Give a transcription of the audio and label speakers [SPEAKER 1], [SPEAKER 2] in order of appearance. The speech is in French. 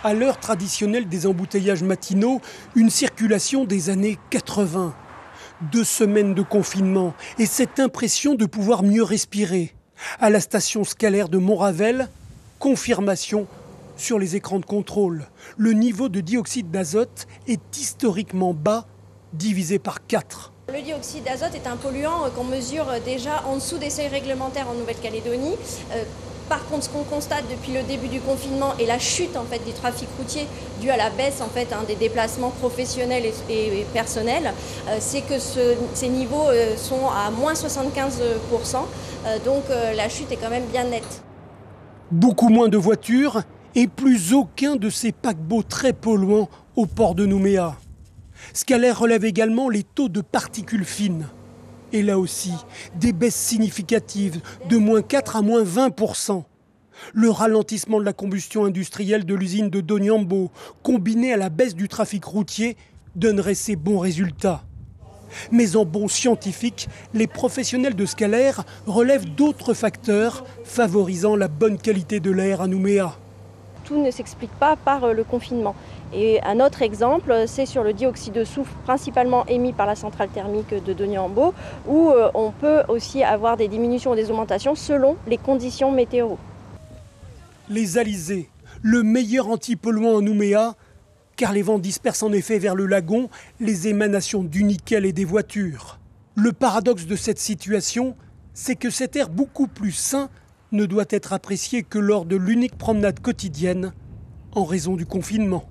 [SPEAKER 1] À l'heure traditionnelle des embouteillages matinaux, une circulation des années 80. 2 semaines de confinement et cette impression de pouvoir mieux respirer. À la station scalaire de Montravel, confirmation sur les écrans de contrôle. Le niveau de dioxyde d'azote est historiquement bas, divisé par 4.
[SPEAKER 2] Le dioxyde d'azote est un polluant qu'on mesure déjà en dessous des seuils réglementaires en Nouvelle-Calédonie. Par contre, ce qu'on constate depuis le début du confinement et la chute du trafic routier due à la baisse des déplacements professionnels et personnels, c'est que ces niveaux sont à moins 75%. Donc la chute est quand même bien nette.
[SPEAKER 1] Beaucoup moins de voitures et plus aucun de ces paquebots très polluants au port de Nouméa. Scalaire relève également les taux de particules fines. Et là aussi, des baisses significatives de moins 4 à moins 20%. Le ralentissement de la combustion industrielle de l'usine de Doniambo, combiné à la baisse du trafic routier, donnerait ces bons résultats. Mais en bon scientifique, les professionnels de Scalaire relèvent d'autres facteurs favorisant la bonne qualité de l'air à Nouméa.
[SPEAKER 2] Tout ne s'explique pas par le confinement. Et un autre exemple, c'est sur le dioxyde de soufre, principalement émis par la centrale thermique de Doniambo, où on peut aussi avoir des diminutions ou des augmentations selon les conditions météo.
[SPEAKER 1] Les alizés, le meilleur antipolluant en Nouméa, car les vents dispersent en effet vers le lagon les émanations du nickel et des voitures. Le paradoxe de cette situation, c'est que cet air beaucoup plus sain ne doit être apprécié que lors de l'unique promenade quotidienne en raison du confinement.